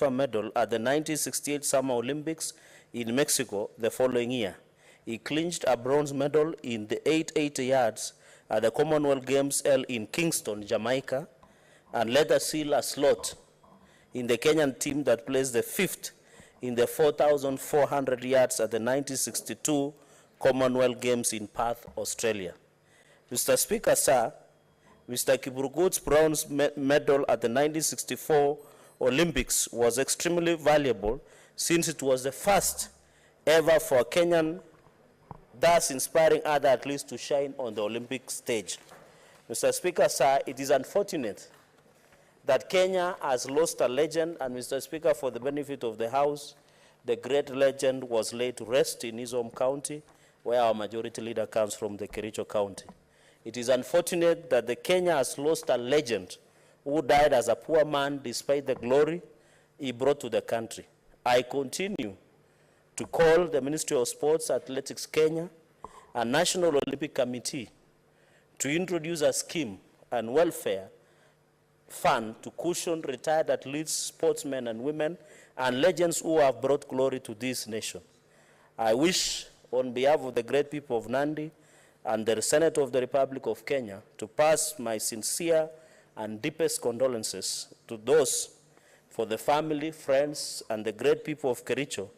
medal at the 1968 Summer Olympics in Mexico the following year. He clinched a bronze medal in the 880 yards at the Commonwealth Games held in Kingston, Jamaica, and later sealed a slot in the Kenyan team that placed the 5th in the 4,400 yards at the 1962 Commonwealth Games in Perth, Australia. Mr. Speaker, sir, Mr. Kiprugu's bronze medal at the 1964 Olympics was extremely valuable since it was the first ever for a Kenyan, thus inspiring other athletes to shine on the Olympic stage. Mr. Speaker, sir, it is unfortunate that Kenya has lost a legend, and Mr. Speaker, for the benefit of the House, the great legend was laid to rest in his home county, where our majority leader comes from, the Kericho County. It is unfortunate that the Kenya has lost a legend who died as a poor man despite the glory he brought to the country. I continue to call the Ministry of Sports, Athletics Kenya, and National Olympic Committee to introduce a scheme and welfare fund to cushion retired athletes, sportsmen and women, and legends who have brought glory to this nation. I wish, on behalf of the great people of Nandi and the Senate of the Republic of Kenya, to pass my sincere and deepest condolences to those for the family, friends, and the great people of Kericho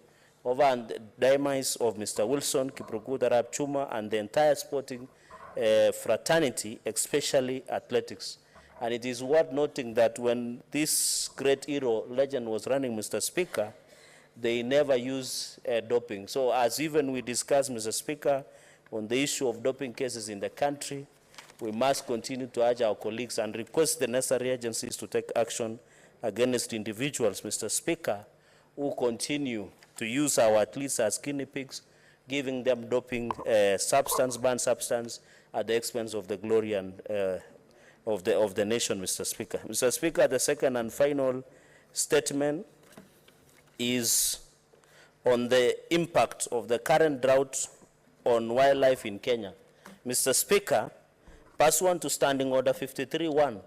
over the demise of Mr. Wilson Kiprugut Arap Chuma and the entire sporting fraternity, especially athletics. And it is worth noting that when this great hero legend was running, Mr. Speaker, they never used doping. So as even we discuss, Mr. Speaker, on the issue of doping cases in the country, we must continue to urge our colleagues and request the necessary agencies to take action against individuals, Mr. Speaker, who continue to use our athletes as guinea pigs, giving them doping substance, banned substance, at the expense of the glory and of the nation, Mr. Speaker. Mr. Speaker, the second and final statement is on the impact of the current drought on wildlife in Kenya. Mr. Speaker, pursuant to Standing Order 53.1,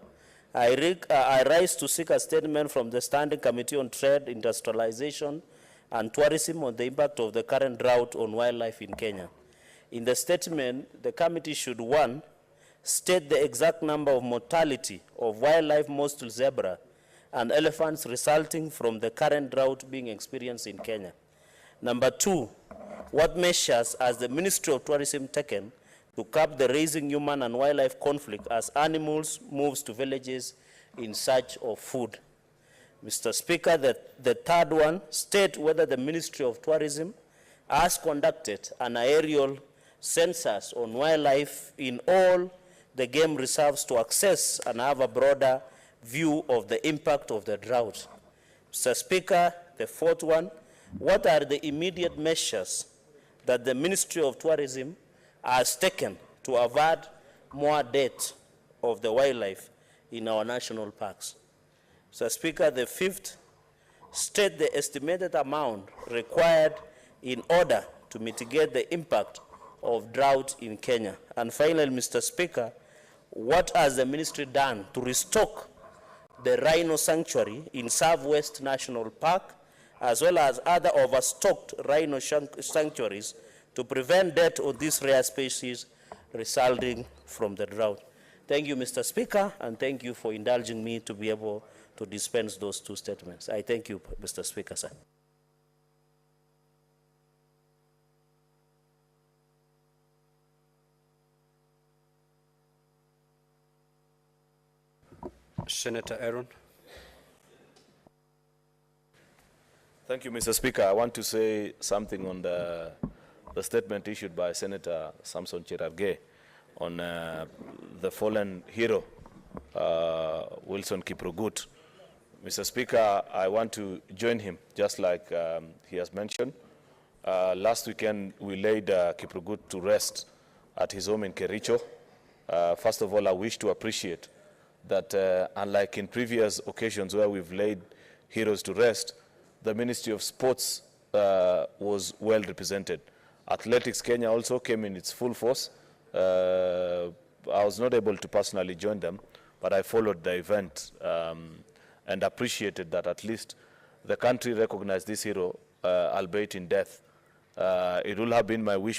I rise to seek a statement from the Standing Committee on Trade, Industrialization, and Tourism on the impact of the current drought on wildlife in Kenya. In the statement, the committee should, 1, state the exact number of mortality of wildlife, mostly zebra and elephants, resulting from the current drought being experienced in Kenya. Number 2, what measures has the Ministry of Tourism taken to curb the rising human and wildlife conflict as animals move to villages in search of food? Mr. Speaker, the third one, state whether the Ministry of Tourism has conducted an aerial census on wildlife in all the game reserves to access and have a broader view of the impact of the drought. Mr. Speaker, the fourth one, what are the immediate measures that the Ministry of Tourism has taken to avert more death of the wildlife in our national parks? Mr. Speaker, the fifth, state the estimated amount required in order to mitigate the impact of drought in Kenya. And finally, Mr. Speaker, what has the ministry done to restock the rhino sanctuary in Southwest National Park, as well as other overstocked rhino sanctuaries, to prevent death of these rare species resulting from the drought? Thank you, Mr. Speaker, and thank you for indulging me to be able to dispense those two statements. I thank you, Mr. Speaker, sir. Senator Aaron. Thank you, Mr. Speaker. I want to say something on the statement issued by Senator Samson Cherargei on the fallen hero, Wilson Kiprugut. Mr. Speaker, I want to join him, just like he has mentioned. Last weekend, we laid Kiprugut to rest at his home in Kericho. First of all, I wish to appreciate that unlike in previous occasions where we've laid heroes to rest, the Ministry of Sports was well represented. Athletics Kenya also came in its full force. I was not able to personally join them, but I followed the event and appreciated that at least the country recognize this hero, albeit in death. It will have been my wish,